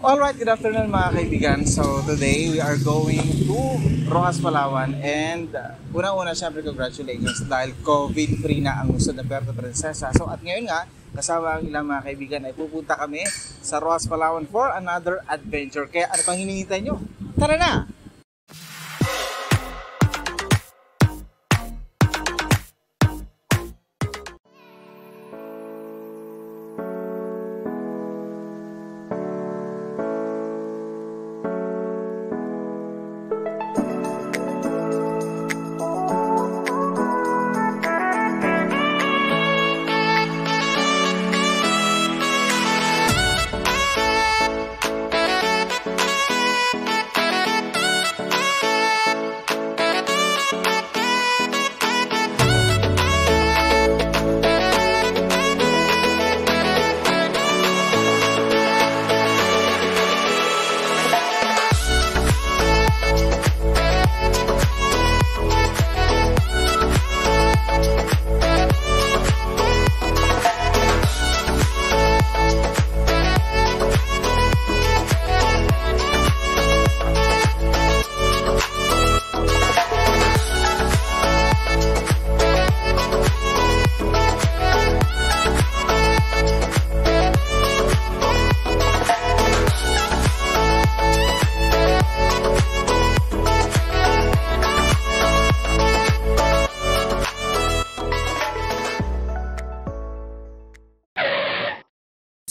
Alright, good afternoon mga kaibigan. So today we are going to Roxas, Palawan and una-una syempre congratulations dahil COVID-free na ang lungsod ng Puerto Princesa. So at ngayon nga, kasama ang ilang mga kaibigan ay pupunta kami sa Roxas, Palawan for another adventure. Kaya ano pang hinihintay nyo? Tara na!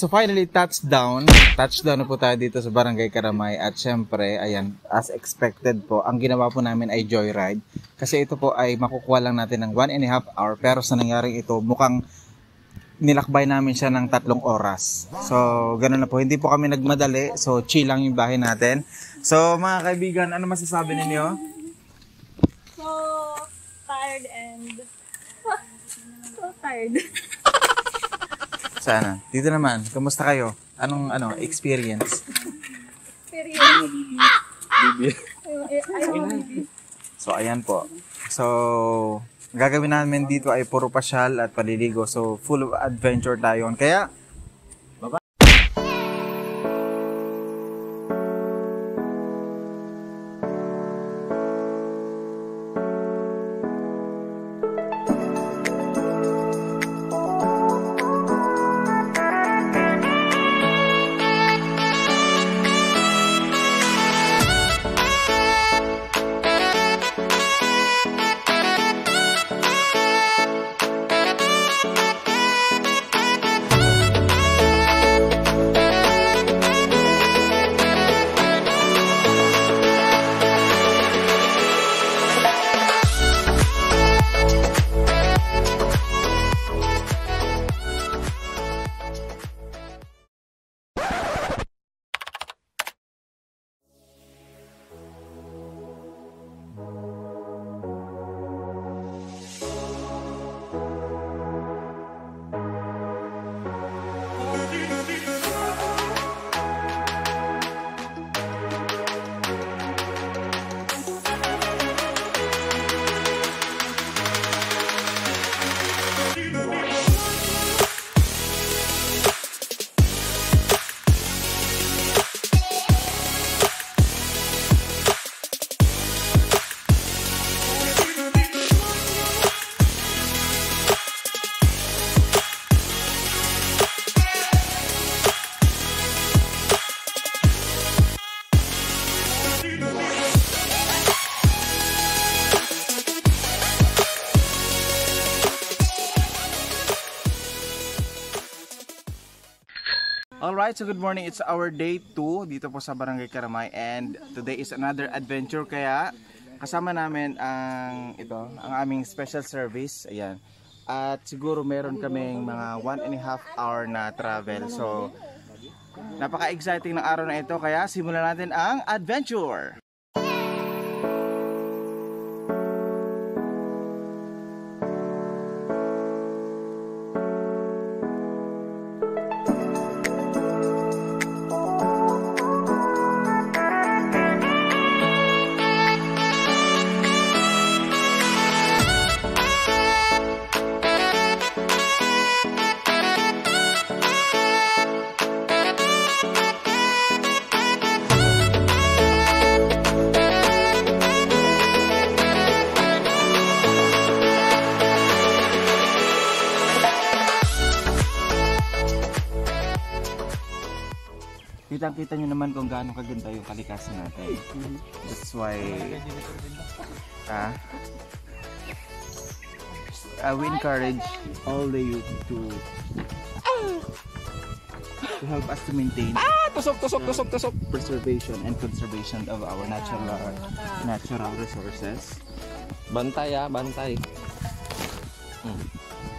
So finally, touchdown na po tayo dito sa Barangay Karamay at syempre, ayan, as expected po, ang ginawa po namin ay joyride kasi ito po ay makukuha lang natin ng 1.5 hour pero sa nangyaring ito, mukhang nilakbay namin siya ng 3 oras. So, ganun na po, hindi po kami nagmadali, so chill lang yung bahay natin. So mga kaibigan, ano masasabi ninyo? So tired and so tired. Sana. Dito naman, kamusta kayo? Anong experience? So ayan po. So gagawin namin dito ay puro pasyal at paliligo. So full of adventure tayo. Kaya alright, so good morning. It's our day 2 dito po sa Barangay Karamay and today is another adventure kaya kasama namin ang aming special service. Ayan. At siguro meron kaming mga 1.5 hour na travel. So napaka-exciting ng araw na ito kaya simulan natin ang adventure. Kitang-kita nyo naman kung gaano kaganda yung kalikasan natin. That's why we encourage all the youth to help us to maintain Tusok. preservation and conservation of our natural resources. Bantay bantay.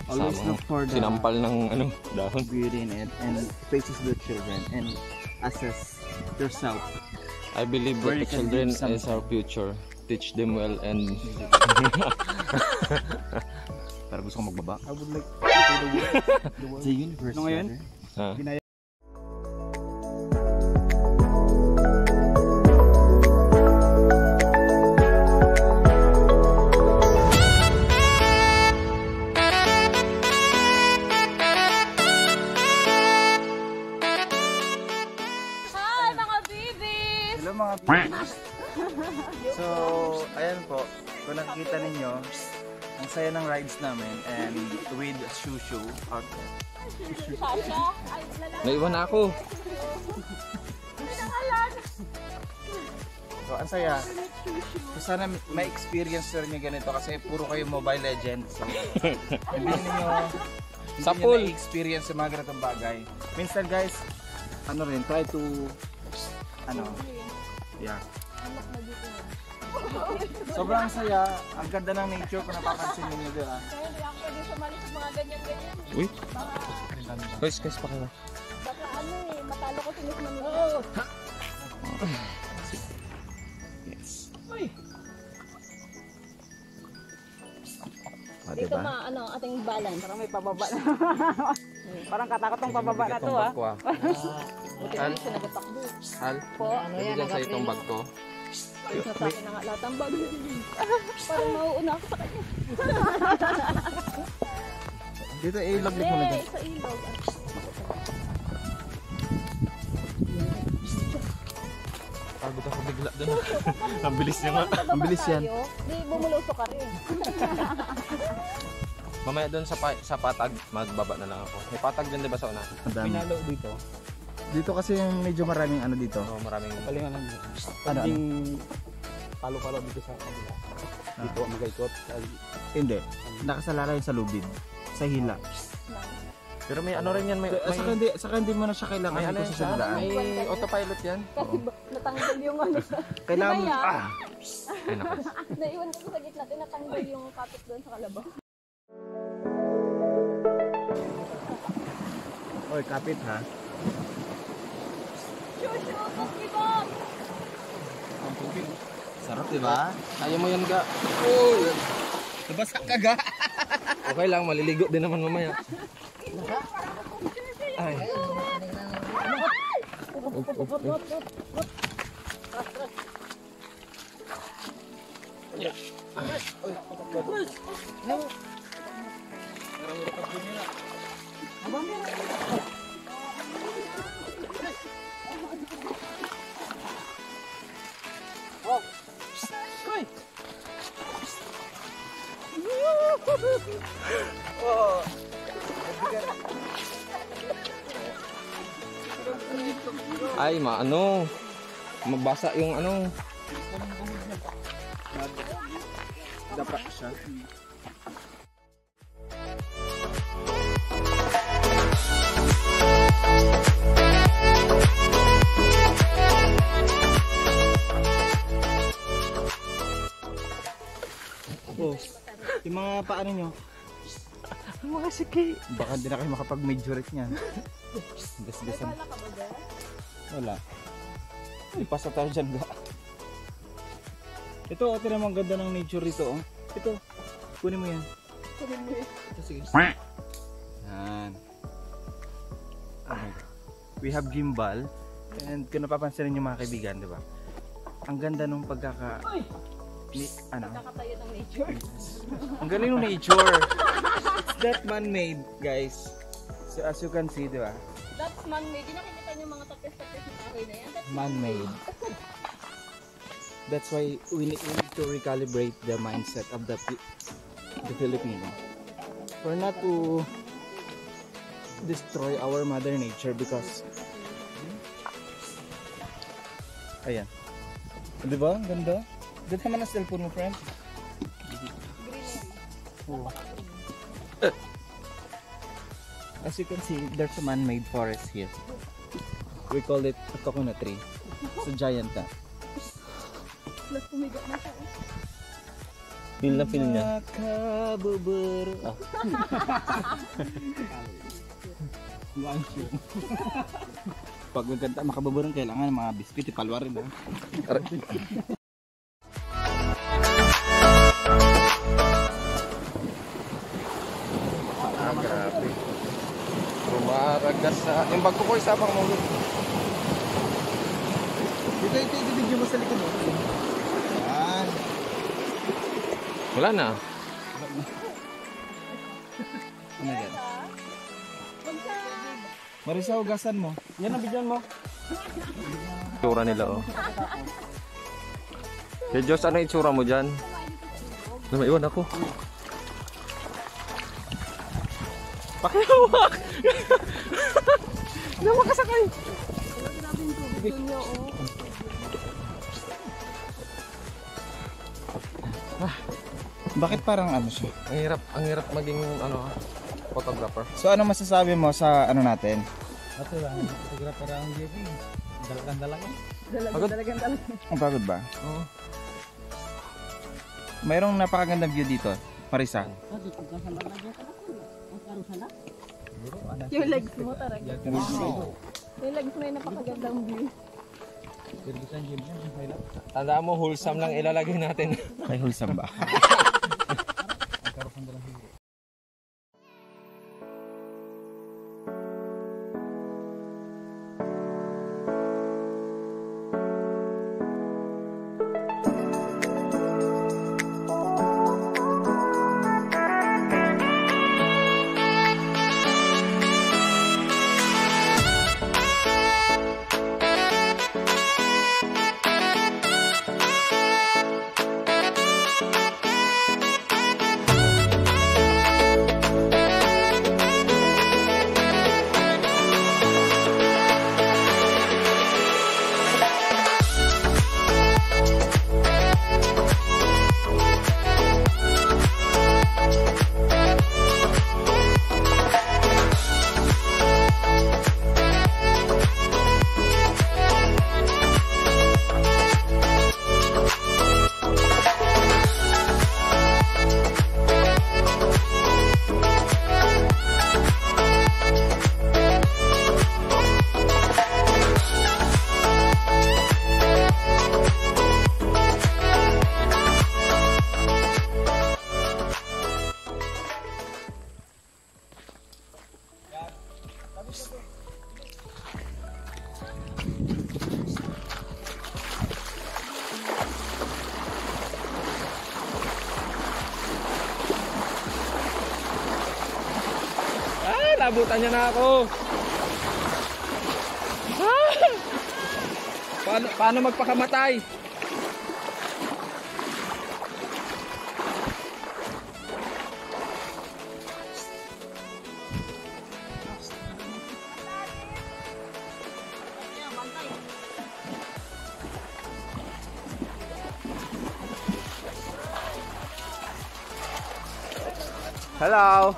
Always look for the Sinampal ng dahon. beauty in it and faces the children and assess yourself. I believe Where that you the can children give some- is our future. Teach them well and Para gusto ko magbaba. I would like The universe. Ano ngayon? brother. Hi, mga babies! Hello mga babies. So, ayan po. Kung nakikita ninyo, ang saya ng rides namin and with Shushu out there. Sasha? Ay, lalaki. naiwan na ako. So, ang saya. So, sana may experience na rin yung ganito kasi puro kayo Mobile Legends. So, hindi ninyo Sapul. experience yung mga ganitong bagay. Minsan guys, try to, yeah. Sobrang saya. Ang ganda ng nature kung napapansin ninyo, di ba? Kaya hindi ako pwede sumali sa mga ganyan-ganyan. Uy, Baka, guys, pakila. baka matalo ko sinis ng Yes. Dito ating balance. parang may pababa na. Parang katakot ng pababa na to Buti na yung sinagot-takbo. Hal, Po, bigyan sa itong bag ko. natake na nga lahat ang bag. Parang mauuna ako sa kanya. Dito, ilog mo na dyan. Sa ilog. Pagod ako bigla dun. Ang bilis niya nga. Ang bilis yan. Di, bumulusok ka rin. Mamaya dun sa patag, magbaba na lang ako. May patag dun, di ba sa una? Madami. Pinalo dito. Dito kasi yung medyo maraming dito. Oo, maraming... Palingan lang. Pagding palo-palo dito sa kanila. Dito mag-ikot. Hindi. Nakasalalay sa lubid. Sa hila. Pero may rin yan, may Saka hindi mo na siya kailangan may dito sa daan. may autopilot yan. Kasi natanggal yung ano sa... Kailangan mo. Kaya, Ay, naku. naiwan ko sa gitna, tinatanggal yung kapit doon sa kalabaw. Oy, kapit ha. Shushu, Pokeball! Sarap, di ba? Kaya mo yan, ga. Nabasa ka ga. Okay lang, maliligo din naman mamaya. Ay. Ay, mabasa yung Dapat siya. Oh, yung mga paano nyo? Mga sige. Baka hindi na kayo makapag-majorate niyan. Gas-gasan. Wala ka ba dyan? Wala. Ay, pasa tayo dyan ga. Ito, ito naman ganda ng nature ito. Oh. Ito, kunin mo yan. Kunin mo yun. Ito, sige. Yan. Okay. We have gimbal. And kung napapansin niyo mga kaibigan, di ba? Ang ganda nung Nakakatayo ng nature. Ang galing ng nature. It's that man-made, guys. So as you can see, di ba? That's man-made. Di nakikita niyo mga tapis-tapis na kahoy na yan. That's Man-made. That's why we need to recalibrate the mindset of the Filipino. For not to destroy our mother nature because Ayan. Di ba? Ang ganda. Ganda naman ang cellphone mo, friend. Oh. As you can see, there's a man-made forest here. We call it a coconut tree. It's a giant na. Plus pumiga na siya. Feel na feel niya. Nakabuburo. Oh. Pag magkanta makababurong kailangan ng mga biskuit ipalwa rin. Grabe. Rumaragas sa... Yung bag ko isa pang mulot. Ito video mo sa likod mo. Yan. Wala na. Ano yan? Marisa, hugasan mo. Yan ang bigyan mo. Itsura nila, oh. Hey, Diyos, ano itsura mo dyan? Maiwan ako. Pakihawak! Hindi mo makasakay. Grabe yung tubig doon niya, oh. Bakit parang ano siya? Ang hirap maging, ano, photographer. So ano masasabi mo sa ano natin? Ito lang, photographer ang JP. Dalagan-dalagan. Dalagang. Ang pagod ba? Oo. Mayroong napakagandang view dito, Marisa. Yung legs mo talaga. Yung legs mo yung napakagandang view. Tandaan mo, wholesome lang ilalagay natin. Ay, wholesome ba? Nabutan niya na ako. Ah! Paano magpakamatay? Hello.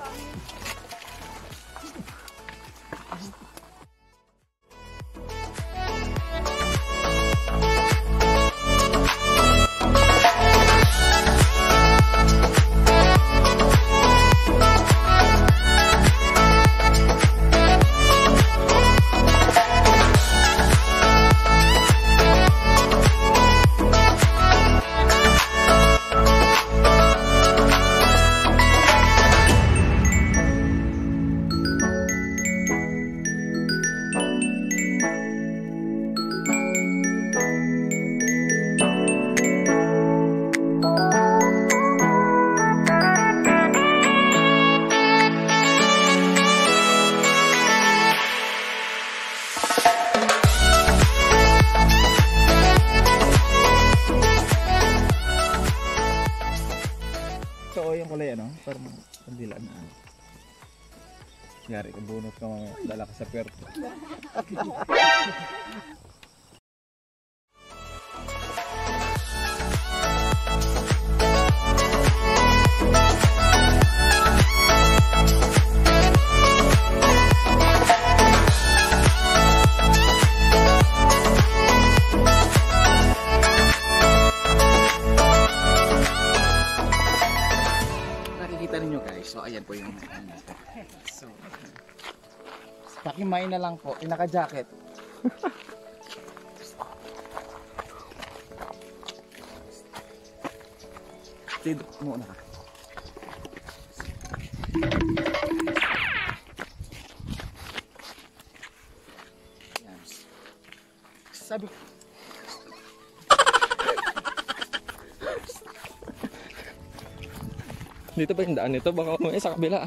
So, yung kulay ano, parang kandila na. Yari ka, bunot ka mga dala ka sa perto. Pakimay na lang po, pinaka-jacket. Dito muna ka. Yan. Sabi ko. Dito ba yung daan nito? Baka may sa kabila.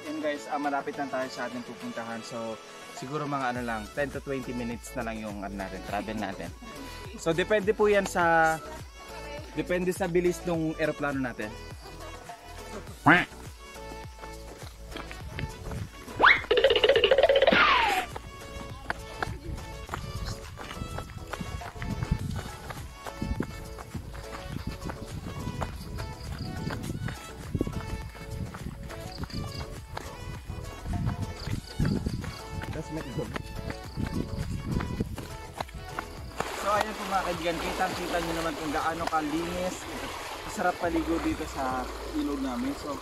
Yun guys, malapit na tayo sa ating pupuntahan. So, siguro mga ano lang, 10 to 20 minutes na lang yung ano natin, travel natin. So, depende po yan sa bilis ng eroplano natin. So ayan po mga kaibigan, kita nyo naman kung gaano kalinis, masarap paligo dito sa ilog namin. So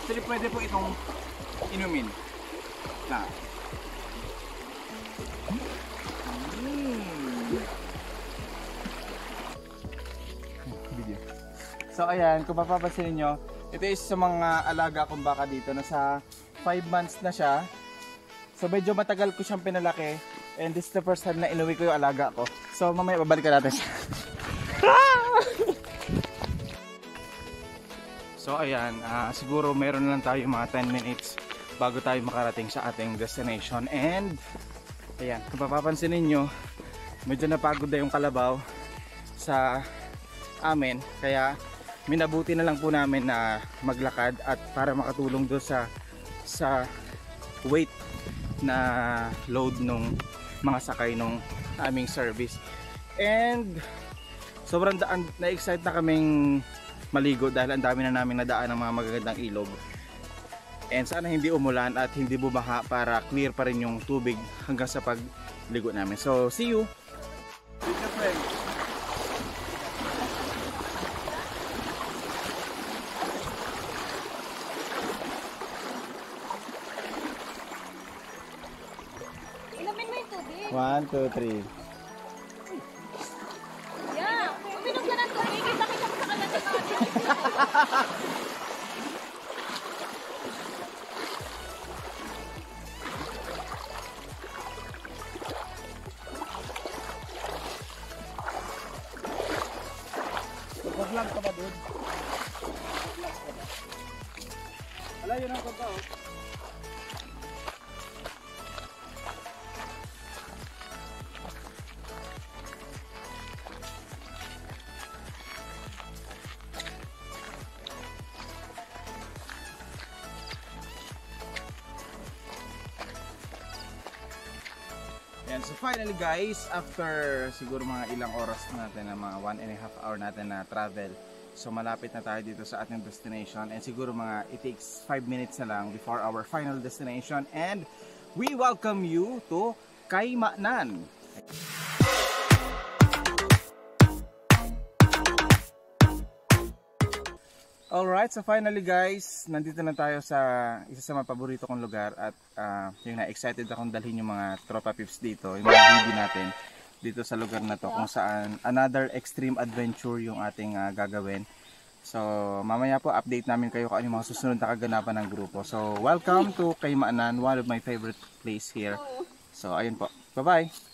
actually pwede po itong inumin na. Video. So ayan, kung mapapansin niyo, ito is sa mga alaga kong baka dito, nasa 5 months na siya. So medyo matagal ko siyang pinalaki. And this is the first time na inuwi ko yung alaga ko. So mamaya babalikan natin siya. So ayan, siguro meron lang tayo mga 10 minutes bago tayo makarating sa ating destination. And ayan, kung mapapansin ninyo, medyo napagod na yung kalabaw sa amin. Kaya minabuti na lang po namin na maglakad at para makatulong doon sa weight na load nung mga sakay nung aming service. And sobrang na-excite na kaming maligo dahil ang dami na namin nadaan ng mga magagandang ilog. And sana hindi umulan at hindi bumaha para clear pa rin yung tubig hanggang sa pagligo namin. So see you! Inumin mo yung tubig. 1, 2, 3. Yeah, uminom ka ng tubig. Kita-kita mo sa kalan ng mga Mag-vlog ka ba doon? Ala, yun ang kanta oh. Yan, so finally guys, after siguro mga ilang oras natin na mga 1.5 hour natin na travel, so malapit na tayo dito sa ating destination and siguro mga it takes 5 minutes na lang before our final destination and we welcome you to Caymanan. Alright, so finally guys, nandito na tayo sa isa sa mga paborito kong lugar at yung na-excited akong dalhin yung mga tropa pips dito, yung mga baby natin dito sa lugar na to kung saan another extreme adventure yung ating gagawin. So mamaya po update namin kayo kung ano yung mga susunod na kaganapan ng grupo. So welcome to Caymanan, one of my favorite place here. So ayun po, bye bye!